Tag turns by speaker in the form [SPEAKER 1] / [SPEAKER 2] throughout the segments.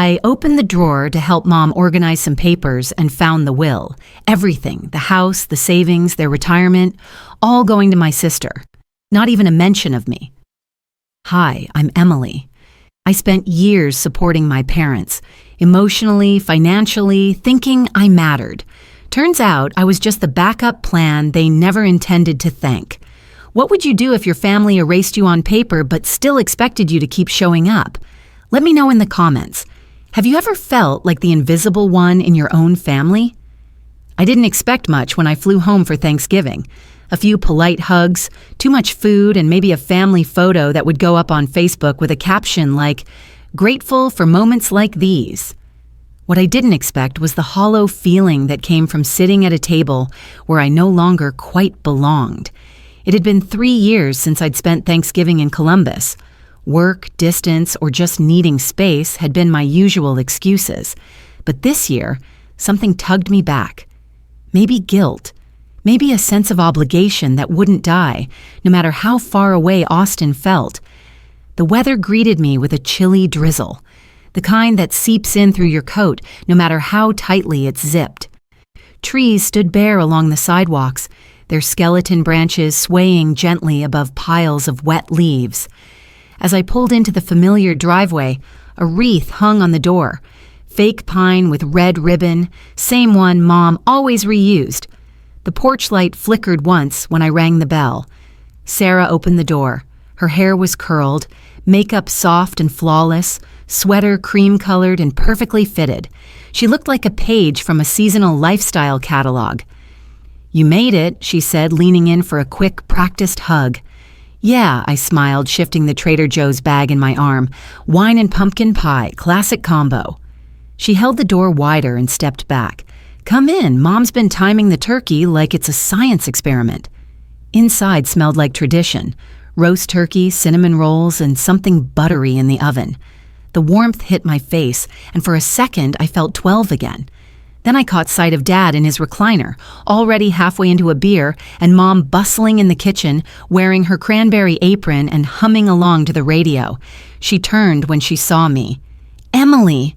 [SPEAKER 1] I opened the drawer to help Mom organize some papers and found the will. Everything, the house, the savings, their retirement, all going to my sister. Not even a mention of me. Hi, I'm Emily. I spent years supporting my parents, emotionally, financially, thinking I mattered. Turns out I was just the backup plan they never intended to thank. What would you do if your family erased you on paper but still expected you to keep showing up? Let me know in the comments. Have you ever felt like the invisible one in your own family? I didn't expect much when I flew home for Thanksgiving. A few polite hugs, too much food, and maybe a family photo that would go up on Facebook with a caption like, "Grateful for moments like these." What I didn't expect was the hollow feeling that came from sitting at a table where I no longer quite belonged. It had been 3 years since I'd spent Thanksgiving in Columbus. Work, distance, or just needing space had been my usual excuses. But this year, something tugged me back. Maybe guilt. Maybe a sense of obligation that wouldn't die, no matter how far away Austin felt. The weather greeted me with a chilly drizzle, the kind that seeps in through your coat no matter how tightly it's zipped. Trees stood bare along the sidewalks, their skeleton branches swaying gently above piles of wet leaves. As I pulled into the familiar driveway, a wreath hung on the door. Fake pine with red ribbon, same one Mom always reused. The porch light flickered once when I rang the bell. Sarah opened the door. Her hair was curled, makeup soft and flawless, sweater cream-colored and perfectly fitted. She looked like a page from a seasonal lifestyle catalog. "You made it," she said, leaning in for a quick, practiced hug. "Yeah," I smiled, shifting the Trader Joe's bag in my arm. "Wine and pumpkin pie, classic combo." She held the door wider and stepped back. "Come in, Mom's been timing the turkey like it's a science experiment." Inside smelled like tradition. Roast turkey, cinnamon rolls, and something buttery in the oven. The warmth hit my face, and for a second I felt 12 again. Then I caught sight of Dad in his recliner, already halfway into a beer, and Mom bustling in the kitchen, wearing her cranberry apron and humming along to the radio. She turned when she saw me. "Emily!"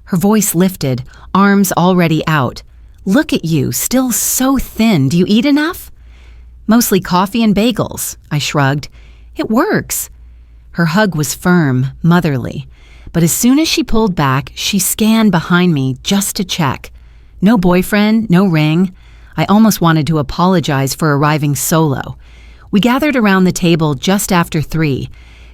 [SPEAKER 1] Her voice lifted, arms already out. "Look at you, still so thin. Do you eat enough?" "Mostly coffee and bagels," I shrugged. "It works." Her hug was firm, motherly. But as soon as she pulled back, she scanned behind me just to check. No boyfriend, no ring. I almost wanted to apologize for arriving solo. We gathered around the table just after 3.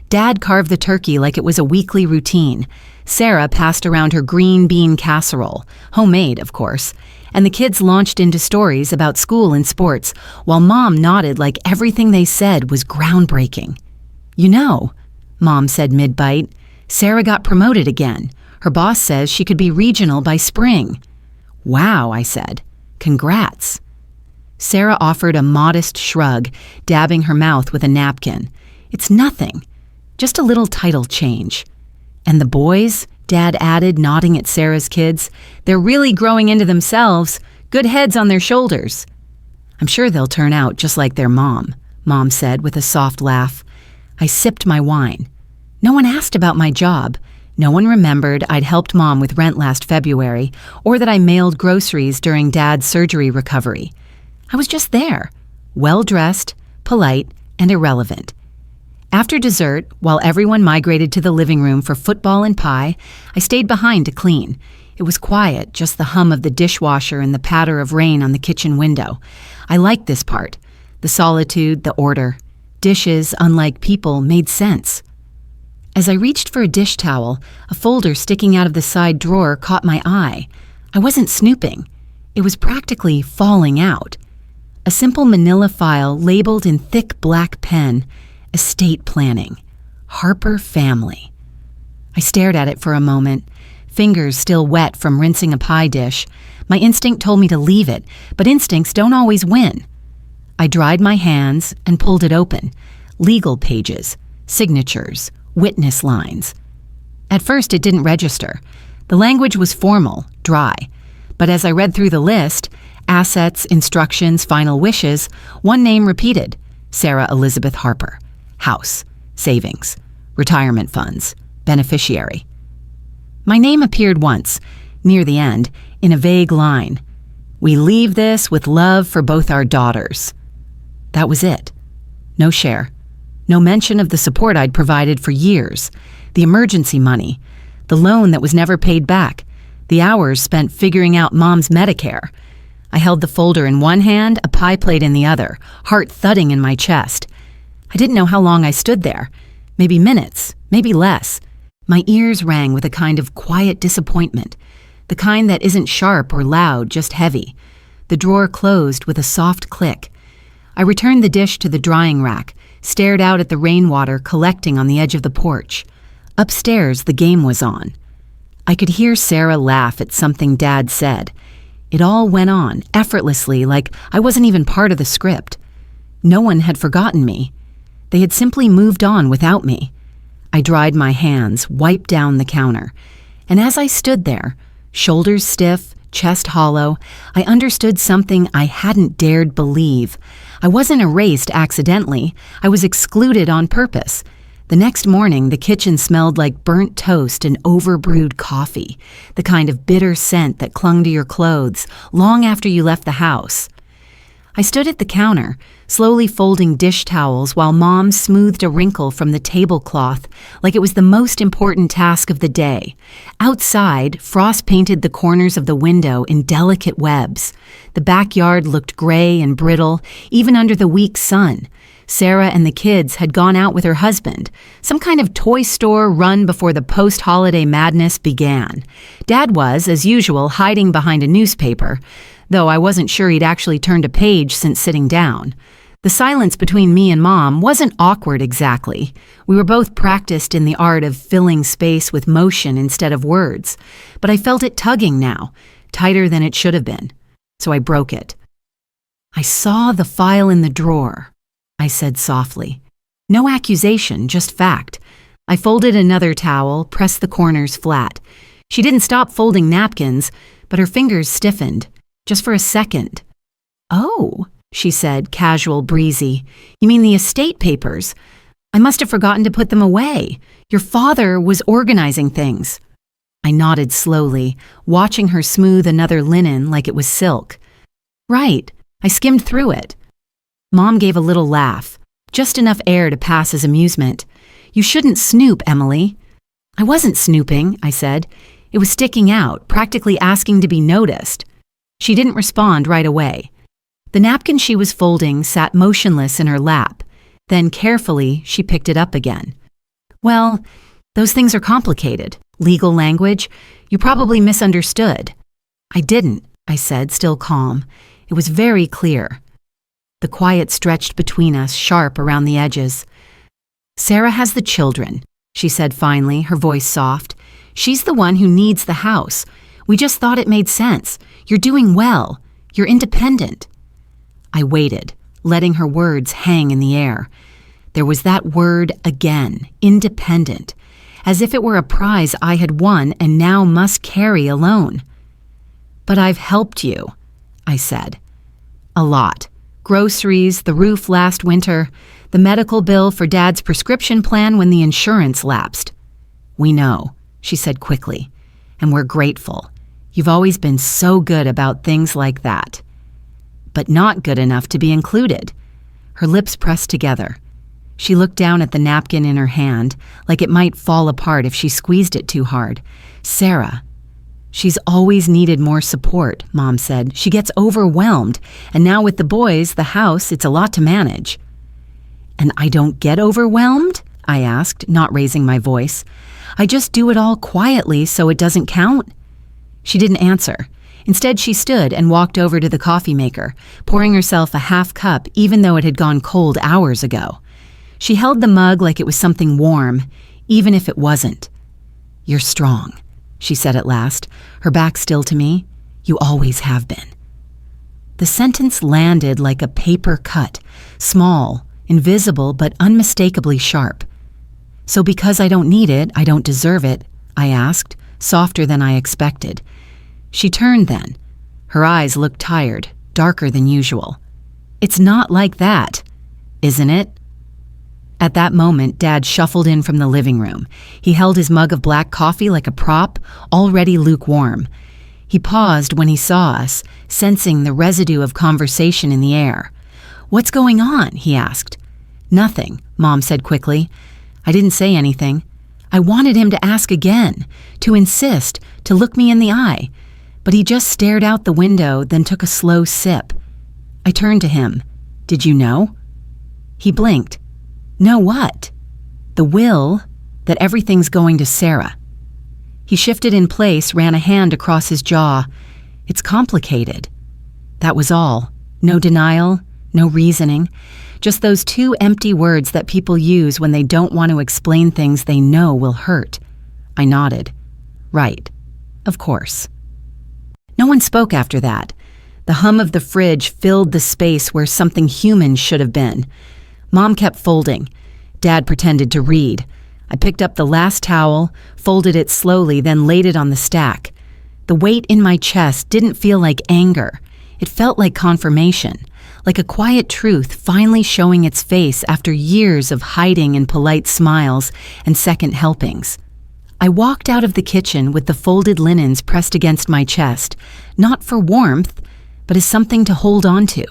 [SPEAKER 1] Dad carved the turkey like it was a weekly routine. Sarah passed around her green bean casserole, homemade, of course, and the kids launched into stories about school and sports, while Mom nodded like everything they said was groundbreaking. "You know," Mom said mid-bite, "Sarah got promoted again. Her boss says she could be regional by spring." "Wow," I said. "Congrats." Sarah offered a modest shrug, dabbing her mouth with a napkin. "It's nothing. Just a little title change." "And the boys," Dad added, nodding at Sarah's kids, "they're really growing into themselves, good heads on their shoulders." "I'm sure they'll turn out just like their mom," Mom said with a soft laugh. I sipped my wine. No one asked about my job. No one remembered I'd helped Mom with rent last February, or that I mailed groceries during Dad's surgery recovery. I was just there, well-dressed, polite, and irrelevant. After dessert, while everyone migrated to the living room for football and pie, I stayed behind to clean. It was quiet, just the hum of the dishwasher and the patter of rain on the kitchen window. I liked this part. The solitude, the order. Dishes, unlike people, made sense. As I reached for a dish towel, a folder sticking out of the side drawer caught my eye. I wasn't snooping. It was practically falling out. A simple manila file labeled in thick black pen, "Estate Planning, Harper Family." I stared at it for a moment, fingers still wet from rinsing a pie dish. My instinct told me to leave it, but instincts don't always win. I dried my hands and pulled it open. Legal pages, signatures, witness lines. At first, it didn't register. The language was formal, dry. But as I read through the list, assets, instructions, final wishes, one name repeated: Sarah Elizabeth Harper. House, savings, retirement funds, beneficiary. My name appeared once, near the end, in a vague line. "We leave this with love for both our daughters." That was it. No share. No mention of the support I'd provided for years, the emergency money, the loan that was never paid back, the hours spent figuring out Mom's Medicare. I held the folder in one hand, a pie plate in the other, heart thudding in my chest. I didn't know how long I stood there. Maybe minutes, maybe less. My ears rang with a kind of quiet disappointment, the kind that isn't sharp or loud, just heavy. The drawer closed with a soft click. I returned the dish to the drying rack, stared out at the rainwater collecting on the edge of the porch. Upstairs, the game was on. I could hear Sarah laugh at something Dad said. It all went on, effortlessly, like I wasn't even part of the script. No one had forgotten me. They had simply moved on without me. I dried my hands, wiped down the counter, and as I stood there, shoulders stiff, chest hollow, I understood something I hadn't dared believe. I wasn't erased accidentally. I was excluded on purpose. The next morning, the kitchen smelled like burnt toast and overbrewed coffee, the kind of bitter scent that clung to your clothes long after you left the house. I stood at the counter, slowly folding dish towels while Mom smoothed a wrinkle from the tablecloth like it was the most important task of the day. Outside, frost painted the corners of the window in delicate webs. The backyard looked gray and brittle, even under the weak sun. Sarah and the kids had gone out with her husband, some kind of toy store run before the post-holiday madness began. Dad was, as usual, hiding behind a newspaper, though I wasn't sure he'd actually turned a page since sitting down. The silence between me and Mom wasn't awkward exactly. We were both practiced in the art of filling space with motion instead of words, but I felt it tugging now, tighter than it should have been. So I broke it. "I saw the file in the drawer," I said softly. No accusation, just fact. I folded another towel, pressed the corners flat. She didn't stop folding napkins, but her fingers stiffened, just for a second. "Oh," she said, casual, breezy. "You mean the estate papers? I must have forgotten to put them away. Your father was organizing things." I nodded slowly, watching her smooth another linen like it was silk. "Right, I skimmed through it." Mom gave a little laugh, just enough air to pass as amusement. "You shouldn't snoop, Emily." "I wasn't snooping," I said. It was sticking out, practically asking to be noticed. She didn't respond right away. The napkin she was folding sat motionless in her lap. Then carefully, she picked it up again. "Well, those things are complicated. Legal language. You probably misunderstood." "I didn't," I said, still calm. It was very clear. The quiet stretched between us, sharp around the edges. "Sarah has the children," she said finally, her voice soft. "She's the one who needs the house. We just thought it made sense. You're doing well. You're independent." I waited, letting her words hang in the air. There was that word again, independent, as if it were a prize I had won and now must carry alone. "But I've helped you," I said. "A lot. Groceries, the roof last winter, the medical bill for Dad's prescription plan when the insurance lapsed." "We know," she said quickly, "and we're grateful. You've always been so good about things like that." "But not good enough to be included." Her lips pressed together. She looked down at the napkin in her hand, like it might fall apart if she squeezed it too hard. "Sarah, she's always needed more support," Mom said. "She gets overwhelmed, and now with the boys, the house, it's a lot to manage." "And I don't get overwhelmed?" I asked, not raising my voice. "I just do it all quietly so it doesn't count?" She didn't answer. Instead, she stood and walked over to the coffee maker, pouring herself a half cup even though it had gone cold hours ago. She held the mug like it was something warm, even if it wasn't. "You're strong," she said at last, her back still to me. "You always have been." The sentence landed like a paper cut, small, invisible, but unmistakably sharp. "So because I don't need it, I don't deserve it?" I asked, softer than I expected. She turned then. Her eyes looked tired, darker than usual. "It's not like that, isn't it?" At that moment, Dad shuffled in from the living room. He held his mug of black coffee like a prop, already lukewarm. He paused when he saw us, sensing the residue of conversation in the air. "What's going on?" he asked. "Nothing," Mom said quickly. I didn't say anything. I wanted him to ask again, to insist, to look me in the eye. But he just stared out the window, then took a slow sip. I turned to him. "Did you know?" He blinked. "Know what?" "The will, that everything's going to Sarah." He shifted in place, ran a hand across his jaw. "It's complicated." That was all. No denial, no reasoning. Just those two empty words that people use when they don't want to explain things they know will hurt. I nodded. Right. Of course. No one spoke after that. The hum of the fridge filled the space where something human should have been. Mom kept folding. Dad pretended to read. I picked up the last towel, folded it slowly, then laid it on the stack. The weight in my chest didn't feel like anger. It felt like confirmation, like a quiet truth finally showing its face after years of hiding in polite smiles and second helpings. I walked out of the kitchen with the folded linens pressed against my chest, not for warmth, but as something to hold on to.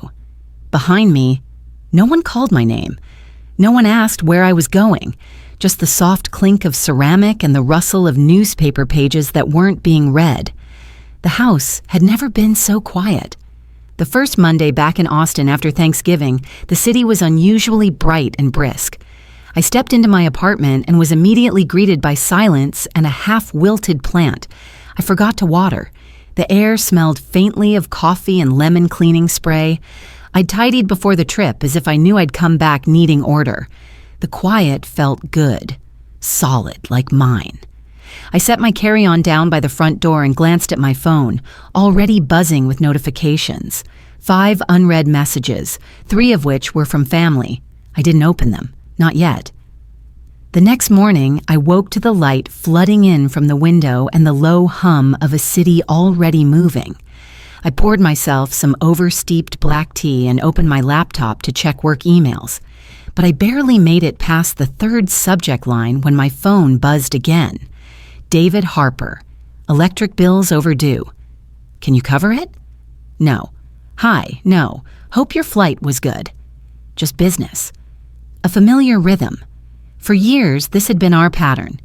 [SPEAKER 1] Behind me, no one called my name. No one asked where I was going, just the soft clink of ceramic and the rustle of newspaper pages that weren't being read. The house had never been so quiet. The first Monday back in Austin after Thanksgiving, the city was unusually bright and brisk. I stepped into my apartment and was immediately greeted by silence and a half-wilted plant. I forgot to water. The air smelled faintly of coffee and lemon cleaning spray. I'd tidied before the trip as if I knew I'd come back needing order. The quiet felt good, solid like mine. I set my carry-on down by the front door and glanced at my phone, already buzzing with notifications. 5 unread messages, 3 of which were from family. I didn't open them, not yet. The next morning, I woke to the light flooding in from the window and the low hum of a city already moving. I poured myself some over-steeped black tea and opened my laptop to check work emails. But I barely made it past the 3rd subject line when my phone buzzed again. David Harper. Electric bills overdue. Can you cover it? No. Hi, no. Hope your flight was good. Just business. A familiar rhythm. For years, this had been our pattern.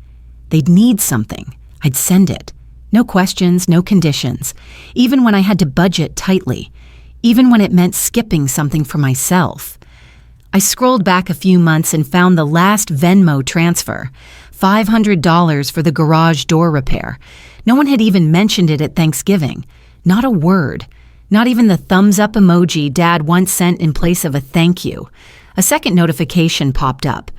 [SPEAKER 1] They'd need something. I'd send it. No questions, no conditions. Even when I had to budget tightly. Even when it meant skipping something for myself. I scrolled back a few months and found the last Venmo transfer. $500 for the garage door repair. No one had even mentioned it at Thanksgiving. Not a word. Not even the thumbs-up emoji Dad once sent in place of a thank you. A second notification popped up.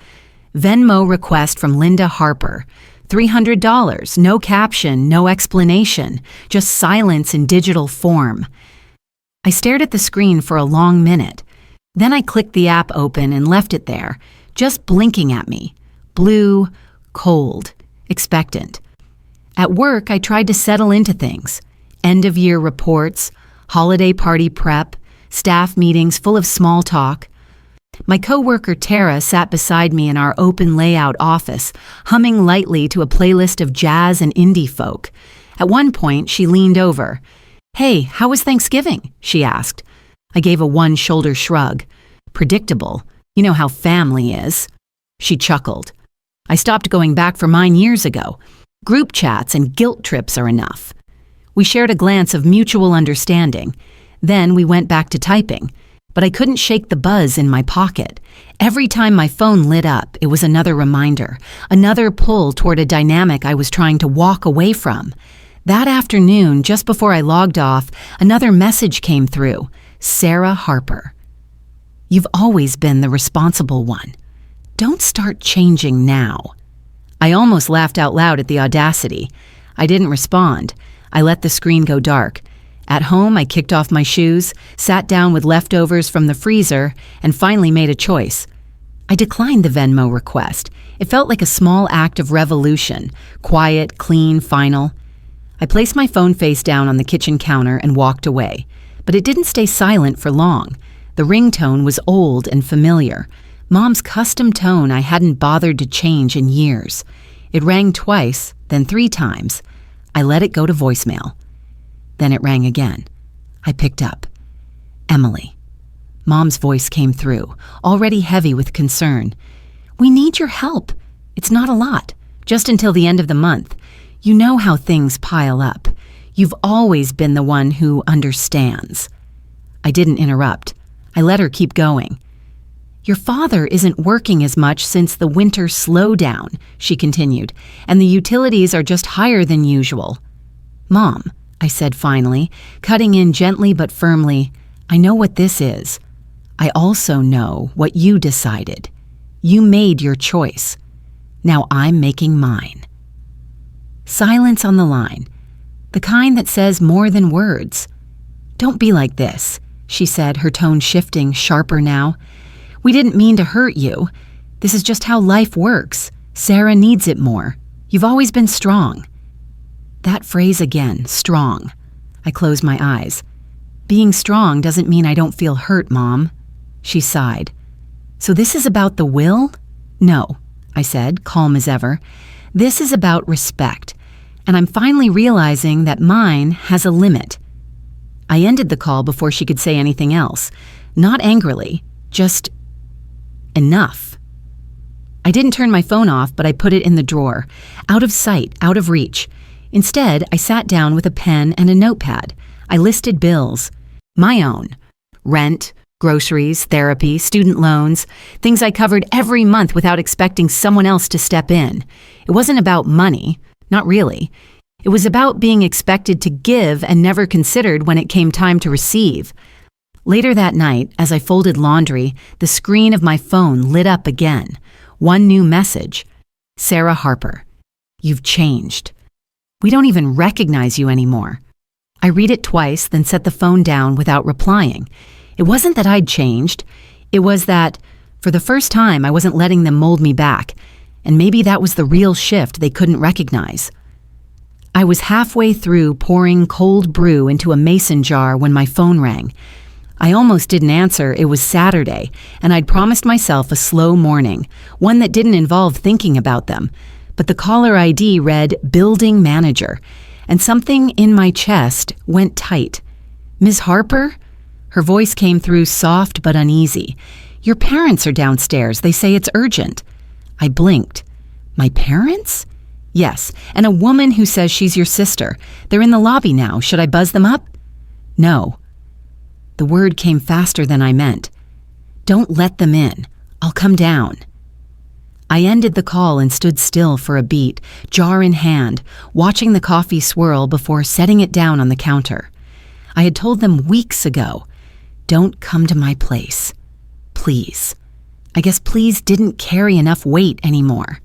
[SPEAKER 1] Venmo request from Linda Harper. $300, no caption, no explanation, just silence in digital form. I stared at the screen for a long minute. Then I clicked the app open and left it there, just blinking at me. Blue, cold, expectant. At work, I tried to settle into things. End-of-year reports, holiday party prep, staff meetings full of small talk. My coworker Tara sat beside me in our open layout office, humming lightly to a playlist of jazz and indie folk. At one point, she leaned over. "Hey, how was Thanksgiving?" she asked. I gave a one-shoulder shrug. Predictable. You know how family is. She chuckled. I stopped going back for mine years ago. Group chats and guilt trips are enough. We shared a glance of mutual understanding. Then we went back to typing. But I couldn't shake the buzz in my pocket. Every time my phone lit up, it was another reminder, another pull toward a dynamic I was trying to walk away from. That afternoon, just before I logged off, another message came through. Sarah Harper. You've always been the responsible one. Don't start changing now. I almost laughed out loud at the audacity. I didn't respond. I let the screen go dark. At home, I kicked off my shoes, sat down with leftovers from the freezer, and finally made a choice. I declined the Venmo request. It felt like a small act of revolution, quiet, clean, final. I placed my phone face down on the kitchen counter and walked away. But it didn't stay silent for long. The ringtone was old and familiar. Mom's custom tone I hadn't bothered to change in years. It rang twice, then 3 times. I let it go to voicemail. Then it rang again. I picked up. Emily. Mom's voice came through, already heavy with concern. We need your help. It's not a lot, just until the end of the month. You know how things pile up. You've always been the one who understands. I didn't interrupt. I let her keep going. Your father isn't working as much since the winter slowdown, she continued, and the utilities are just higher than usual. Mom, I said finally, cutting in gently but firmly, I know what this is. I also know what you decided. You made your choice. Now I'm making mine. Silence on the line, the kind that says more than words. Don't be like this, she said, her tone shifting, sharper now. We didn't mean to hurt you. This is just how life works. Sarah needs it more. You've always been strong. That phrase again, strong. I closed my eyes. Being strong doesn't mean I don't feel hurt, Mom. She sighed. So this is about the will? No, I said, calm as ever. This is about respect, and I'm finally realizing that mine has a limit. I ended the call before she could say anything else. Not angrily, just enough. I didn't turn my phone off, but I put it in the drawer, out of sight, out of reach. Instead, I sat down with a pen and a notepad. I listed bills. My own. Rent, groceries, therapy, student loans, things I covered every month without expecting someone else to step in. It wasn't about money, not really. It was about being expected to give and never considered when it came time to receive. Later that night, as I folded laundry, the screen of my phone lit up again. One new message. Sarah Harper, you've changed. We don't even recognize you anymore. I read it twice, then set the phone down without replying. It wasn't that I'd changed. It was that, for the first time, I wasn't letting them mold me back, and maybe that was the real shift they couldn't recognize. I was halfway through pouring cold brew into a mason jar when my phone rang. I almost didn't answer. It was Saturday, and I'd promised myself a slow morning, one that didn't involve thinking about them. But the caller ID read Building Manager, and something in my chest went tight. Ms. Harper? Her voice came through soft but uneasy. Your parents are downstairs. They say it's urgent. I blinked. My parents? Yes, and a woman who says she's your sister. They're in the lobby now. Should I buzz them up? No. The word came faster than I meant. Don't let them in. I'll come down. I ended the call and stood still for a beat, jar in hand, watching the coffee swirl before setting it down on the counter. I had told them weeks ago, don't come to my place. Please. I guess please didn't carry enough weight anymore.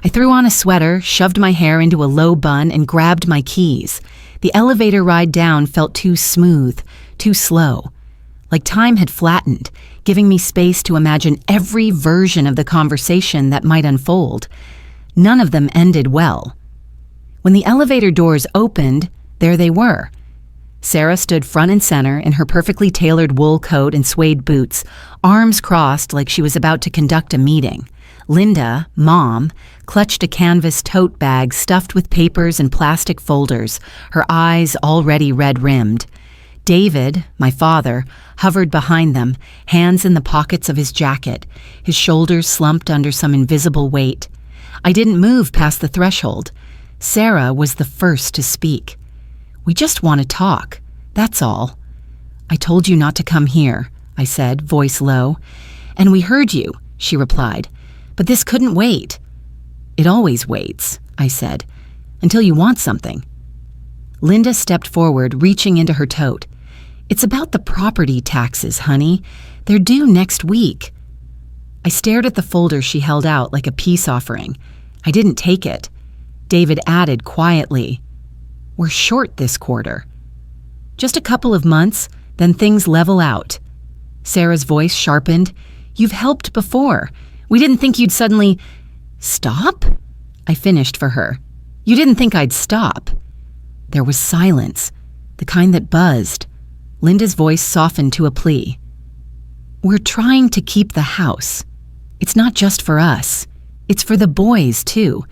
[SPEAKER 1] I threw on a sweater, shoved my hair into a low bun, and grabbed my keys. The elevator ride down felt too smooth, too slow. Like time had flattened, giving me space to imagine every version of the conversation that might unfold. None of them ended well. When the elevator doors opened, there they were. Sarah stood front and center in her perfectly tailored wool coat and suede boots, arms crossed like she was about to conduct a meeting. Linda, Mom, clutched a canvas tote bag stuffed with papers and plastic folders, her eyes already red-rimmed. David, my father, hovered behind them, hands in the pockets of his jacket, his shoulders slumped under some invisible weight. I didn't move past the threshold. Sarah was the first to speak. We just want to talk, that's all. I told you not to come here, I said, voice low. And we heard you, she replied. But this couldn't wait. It always waits, I said, until you want something. Linda stepped forward, reaching into her tote. It's about the property taxes, honey. They're due next week. I stared at the folder she held out like a peace offering. I didn't take it. David added quietly, we're short this quarter. Just a couple of months, then things level out. Sarah's voice sharpened. You've helped before. We didn't think you'd suddenly... Stop? I finished for her. You didn't think I'd stop. There was silence, the kind that buzzed. Linda's voice softened to a plea. We're trying to keep the house. It's not just for us. It's for the boys, too.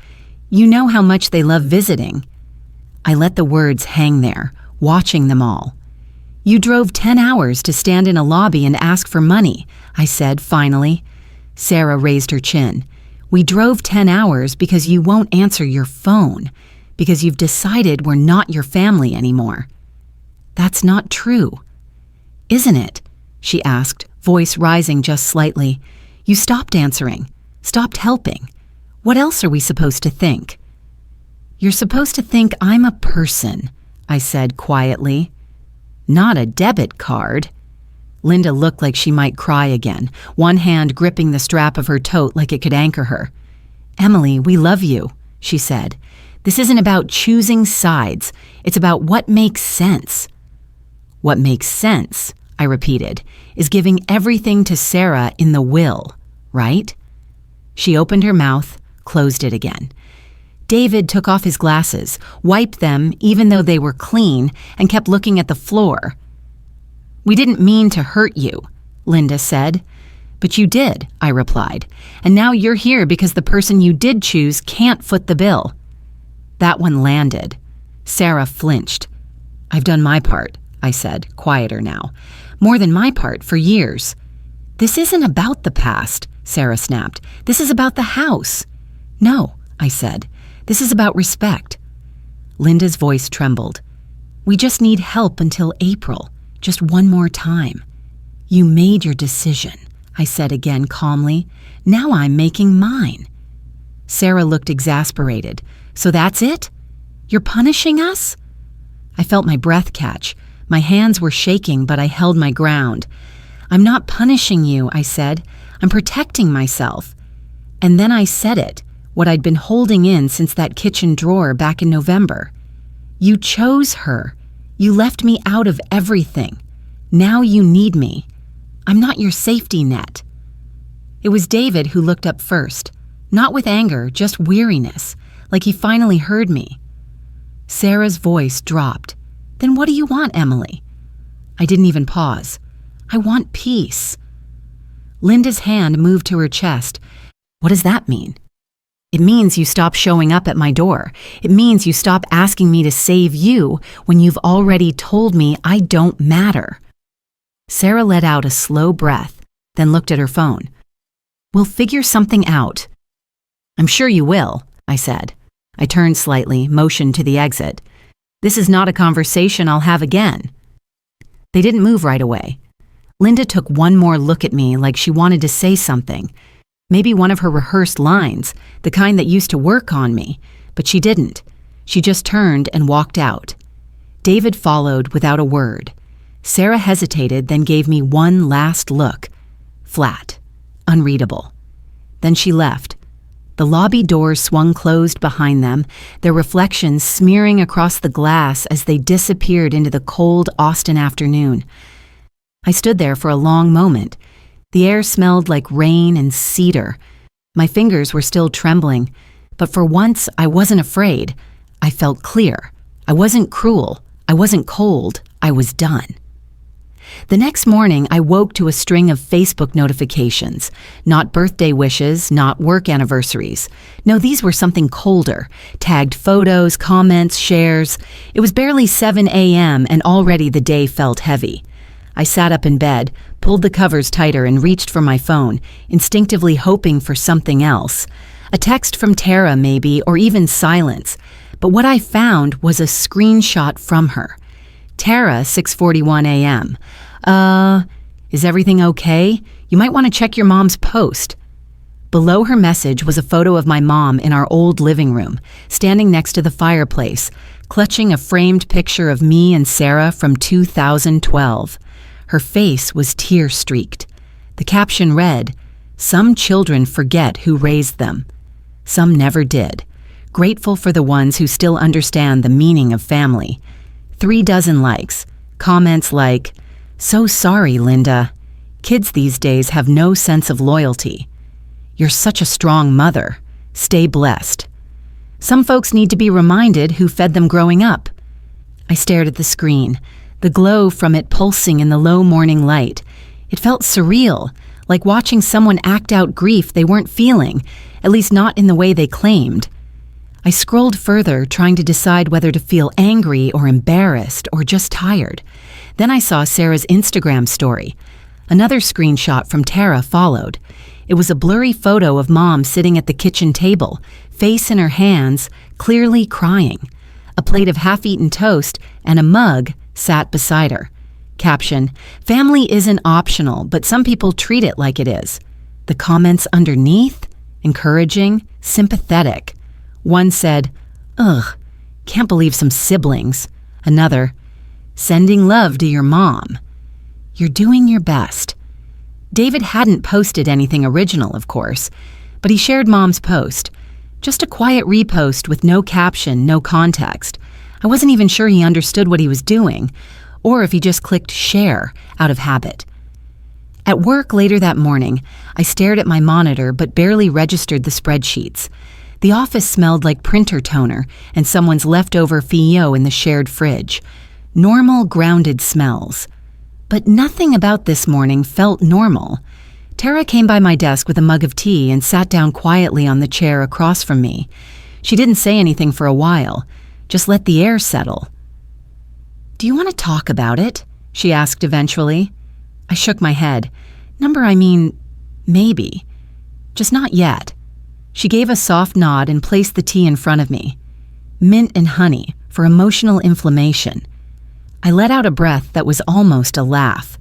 [SPEAKER 1] You know how much they love visiting." I let the words hang there, watching them all. "You drove 10 hours to stand in a lobby and ask for money," I said finally. Sarah raised her chin. "We drove 10 hours because you won't answer your phone, because you've decided we're not your family anymore." "That's not true." "Isn't it?" she asked, voice rising just slightly. "You stopped answering, stopped helping. What else are we supposed to think?" "You're supposed to think I'm a person," I said quietly. "Not a debit card." Linda looked like she might cry again, one hand gripping the strap of her tote like it could anchor her. "Emily, we love you," she said. "This isn't about choosing sides. It's about what makes sense." "What makes sense," I repeated, "is giving everything to Sarah in the will, right?" She opened her mouth, closed it again. David took off his glasses, wiped them even though they were clean, and kept looking at the floor. "We didn't mean to hurt you," Linda said. "But you did," I replied, "and now you're here because the person you did choose can't foot the bill." That one landed. Sarah flinched. "I've done my part," I said, quieter now. "More than my part for years." "This isn't about the past," Sarah snapped. "This is about the house." "No," I said. "This is about respect." Linda's voice trembled. "We just need help until April. Just one more time." "You made your decision," I said again calmly. "Now I'm making mine." Sarah looked exasperated. "So that's it? You're punishing us?" I felt my breath catch. My hands were shaking, but I held my ground. "I'm not punishing you," I said. "I'm protecting myself." And then I said it, what I'd been holding in since that kitchen drawer back in November. "You chose her. You left me out of everything. Now you need me. I'm not your safety net." It was David who looked up first, not with anger, just weariness, like he finally heard me. Sarah's voice dropped. "Then what do you want, Emily?" I didn't even pause. "I want peace." Linda's hand moved to her chest. "What does that mean?" "It means you stop showing up at my door. It means you stop asking me to save you when you've already told me I don't matter." Sarah let out a slow breath, then looked at her phone. "We'll figure something out." "I'm sure you will," I said. I turned slightly, motioned to the exit. "This is not a conversation I'll have again." They didn't move right away. Linda took one more look at me like she wanted to say something. Maybe one of her rehearsed lines, the kind that used to work on me, but she didn't. She just turned and walked out. David followed without a word. Sarah hesitated, then gave me one last look. Flat, unreadable. Then she left. The lobby doors swung closed behind them, their reflections smearing across the glass as they disappeared into the cold Austin afternoon. I stood there for a long moment. The air smelled like rain and cedar. My fingers were still trembling, but for once I wasn't afraid. I felt clear. I wasn't cruel. I wasn't cold. I was done. The next morning, I woke to a string of Facebook notifications. Not birthday wishes, not work anniversaries. No, these were something colder. Tagged photos, comments, shares. It was barely 7 a.m. and already the day felt heavy. I sat up in bed, pulled the covers tighter and reached for my phone, instinctively hoping for something else. A text from Tara maybe, or even silence. But what I found was a screenshot from her. Tara, 6:41 a.m. Is everything okay? You might want to check your mom's post. Below her message was a photo of my mom in our old living room, standing next to the fireplace, clutching a framed picture of me and Sarah from 2012. Her face was tear-streaked. The caption read, "Some children forget who raised them. Some never did. Grateful for the ones who still understand the meaning of family." 36 likes. Comments like, "So sorry, Linda. Kids these days have no sense of loyalty. You're such a strong mother. Stay blessed." Some folks need to be reminded who fed them growing up. I stared at the screen, the glow from it pulsing in the low morning light. It felt surreal, like watching someone act out grief they weren't feeling, at least not in the way they claimed. I scrolled further, trying to decide whether to feel angry or embarrassed or just tired. Then I saw Sarah's Instagram story. Another screenshot from Tara followed. It was a blurry photo of Mom sitting at the kitchen table, face in her hands, clearly crying. A plate of half-eaten toast and a mug sat beside her. Caption, "Family isn't optional, but some people treat it like it is." The comments underneath? Encouraging, sympathetic. One said, "Ugh, can't believe some siblings." Another, "Sending love to your mom. You're doing your best." David hadn't posted anything original, of course, but he shared Mom's post. Just a quiet repost with no caption, no context. I wasn't even sure he understood what he was doing, or if he just clicked share out of habit. At work later that morning, I stared at my monitor but barely registered the spreadsheets. The office smelled like printer toner and someone's leftover Fillot in the shared fridge. Normal, grounded smells. But nothing about this morning felt normal. Tara came by my desk with a mug of tea and sat down quietly on the chair across from me. She didn't say anything for a while, just let the air settle. "Do you want to talk about it?" she asked eventually. I shook my head. Maybe. Just not yet. She gave a soft nod and placed the tea in front of me. Mint and honey for emotional inflammation. I let out a breath that was almost a laugh.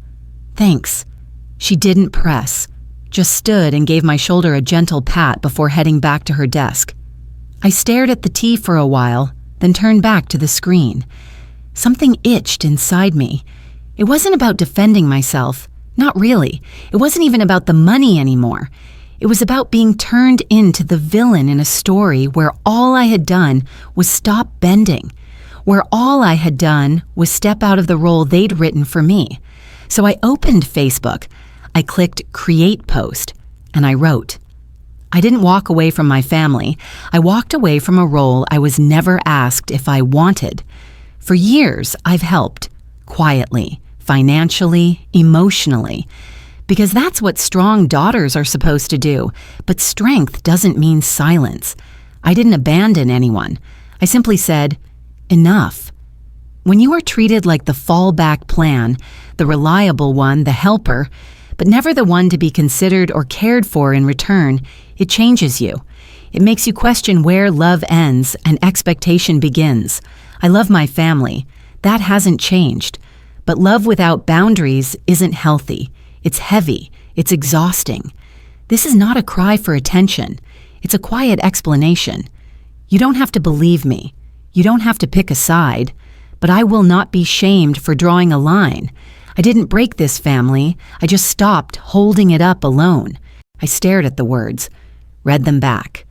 [SPEAKER 1] "Thanks." She didn't press, just stood and gave my shoulder a gentle pat before heading back to her desk. I stared at the tea for a while, then turned back to the screen. Something itched inside me. It wasn't about defending myself. Not really. It wasn't even about the money anymore. It was about being turned into the villain in a story where all I had done was stop bending, where all I had done was step out of the role they'd written for me. So I opened Facebook. I clicked Create Post, and I wrote. I didn't walk away from my family. I walked away from a role I was never asked if I wanted. For years, I've helped, quietly, financially, emotionally, because that's what strong daughters are supposed to do. But strength doesn't mean silence. I didn't abandon anyone. I simply said, enough. When you are treated like the fallback plan, the reliable one, the helper, but never the one to be considered or cared for in return, it changes you. It makes you question where love ends and expectation begins. I love my family. That hasn't changed. But love without boundaries isn't healthy. It's heavy. It's exhausting. This is not a cry for attention. It's a quiet explanation. You don't have to believe me. You don't have to pick a side. But I will not be shamed for drawing a line. I didn't break this family. I just stopped holding it up alone. I stared at the words, read them back,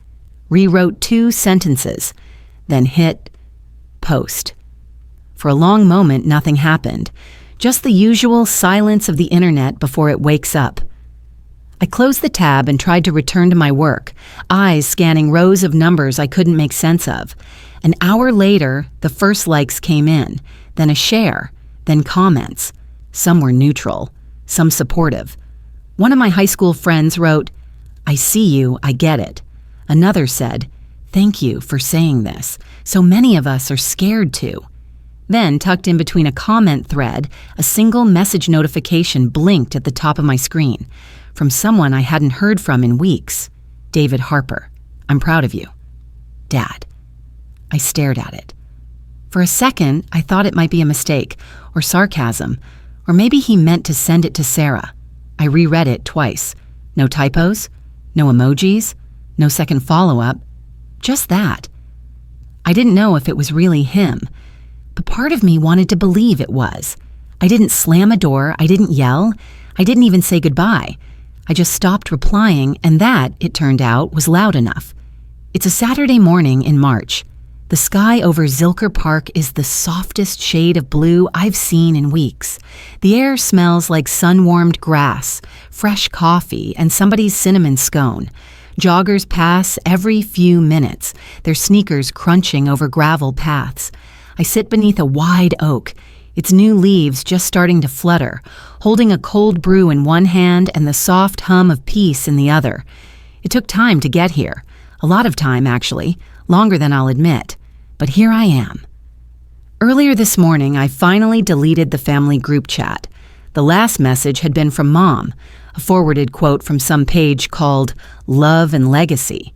[SPEAKER 1] rewrote 2 sentences, then hit post. For a long moment, nothing happened. Just the usual silence of the internet before it wakes up. I closed the tab and tried to return to my work, eyes scanning rows of numbers I couldn't make sense of. An hour later, the first likes came in, then a share, then comments. Some were neutral, some supportive. One of my high school friends wrote, "I see you, I get it." Another said, "Thank you for saying this. So many of us are scared to." Then, tucked in between a comment thread, a single message notification blinked at the top of my screen. From someone I hadn't heard from in weeks. David Harper, "I'm proud of you. Dad." I stared at it. For a second, I thought it might be a mistake, or sarcasm, or maybe he meant to send it to Sarah. I reread it twice. No typos, no emojis, no second follow-up, just that. I didn't know if it was really him, but part of me wanted to believe it was. I didn't slam a door, I didn't yell, I didn't even say goodbye. I just stopped replying, and that, it turned out, was loud enough. It's a Saturday morning in March. The sky over Zilker Park is the softest shade of blue I've seen in weeks. The air smells like sun-warmed grass, fresh coffee, and somebody's cinnamon scone. Joggers pass every few minutes, their sneakers crunching over gravel paths. I sit beneath a wide oak. its new leaves just starting to flutter, holding a cold brew in one hand and the soft hum of peace in the other. It took time to get here. A lot of time, actually, longer than I'll admit. But here I am. Earlier this morning, I finally deleted the family group chat. The last message had been from Mom, a forwarded quote from some page called Love and Legacy.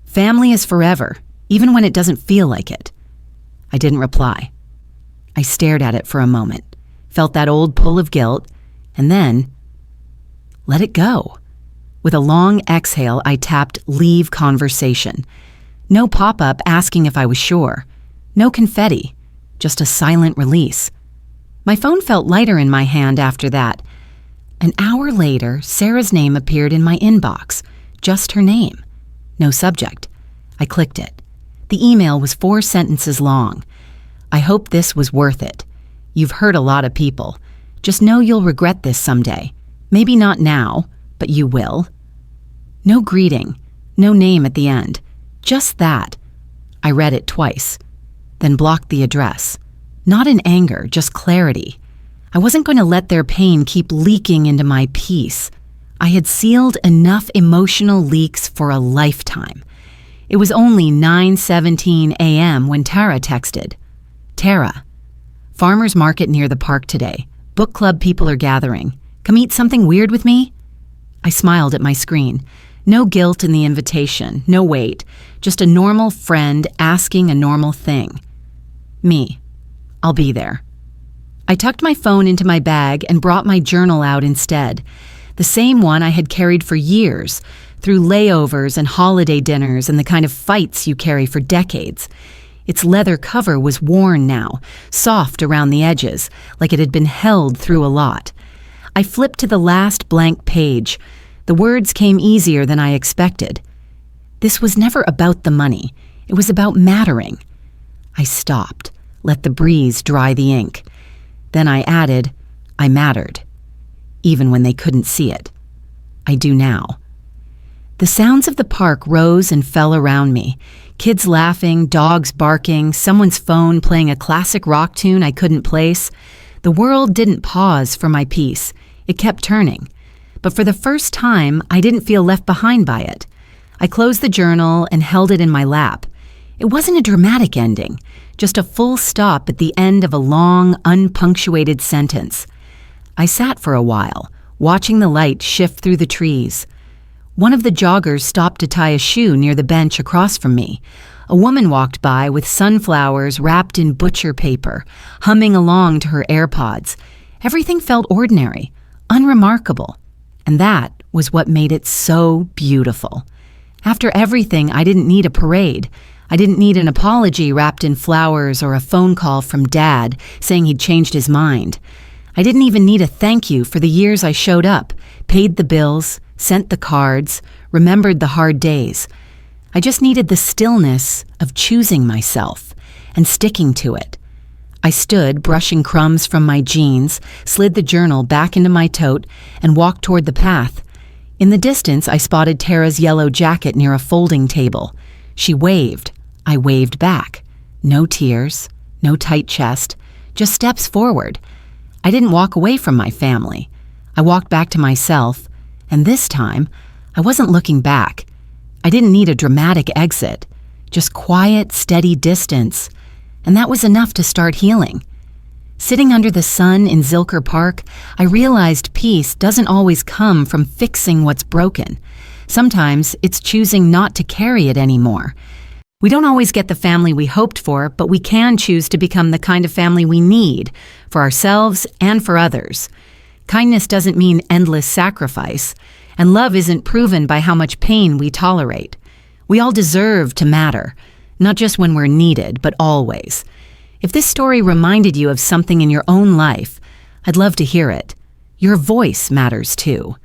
[SPEAKER 1] Family is forever, even when it doesn't feel like it. I didn't reply. I stared at it for a moment, felt that old pull of guilt, and then let it go. With a long exhale, I tapped Leave Conversation. No pop-up asking if I was sure. No confetti, just a silent release. My phone felt lighter in my hand after that. An hour later, Sarah's name appeared in my inbox, just her name. No subject. I clicked it. The email was 4 sentences long. I hope this was worth it. You've hurt a lot of people. Just know you'll regret this someday. Maybe not now, but you will. No greeting, no name at the end. Just that. I read it twice, then blocked the address. Not in anger, just clarity. I wasn't going to let their pain keep leaking into my peace. I had sealed enough emotional leaks for a lifetime. It was only 9:17 a.m. when Tara texted. Tara, farmer's market near the park today. Book club people are gathering. Come eat something weird with me? I smiled at my screen. No guilt in the invitation, no weight, just a normal friend asking a normal thing. Me. I'll be there. I tucked my phone into my bag and brought my journal out instead. The same one I had carried for years, through layovers and holiday dinners and the kind of fights you carry for decades. Its leather cover was worn now, soft around the edges, like it had been held through a lot. I flipped to the last blank page. The words came easier than I expected. This was never about the money. It was about mattering. I stopped, let the breeze dry the ink. Then I added, I mattered, even when they couldn't see it. I do now. The sounds of the park rose and fell around me. Kids laughing, dogs barking, someone's phone playing a classic rock tune I couldn't place. The world didn't pause for my peace. It kept turning. But for the first time, I didn't feel left behind by it. I closed the journal and held it in my lap. It wasn't a dramatic ending, just a full stop at the end of a long, unpunctuated sentence. I sat for a while, watching the light shift through the trees. One of the joggers stopped to tie a shoe near the bench across from me. A woman walked by with sunflowers wrapped in butcher paper, humming along to her AirPods. Everything felt ordinary, unremarkable. And that was what made it so beautiful. After everything, I didn't need a parade. I didn't need an apology wrapped in flowers or a phone call from Dad saying he'd changed his mind. I didn't even need a thank you for the years I showed up, paid the bills, sent the cards, remembered the hard days. I just needed the stillness of choosing myself and sticking to it. I stood, brushing crumbs from my jeans, slid the journal back into my tote, and walked toward the path. In the distance, I spotted Tara's yellow jacket near a folding table. She waved. I waved back. No tears, no tight chest, just steps forward. I didn't walk away from my family. I walked back to myself, and this time, I wasn't looking back. I didn't need a dramatic exit, just quiet, steady distance, and that was enough to start healing. Sitting under the sun in Zilker Park, I realized peace doesn't always come from fixing what's broken. Sometimes it's choosing not to carry it anymore. We don't always get the family we hoped for, but we can choose to become the kind of family we need for ourselves and for others. Kindness doesn't mean endless sacrifice, and love isn't proven by how much pain we tolerate. We all deserve to matter, not just when we're needed, but always. If this story reminded you of something in your own life, I'd love to hear it. Your voice matters too.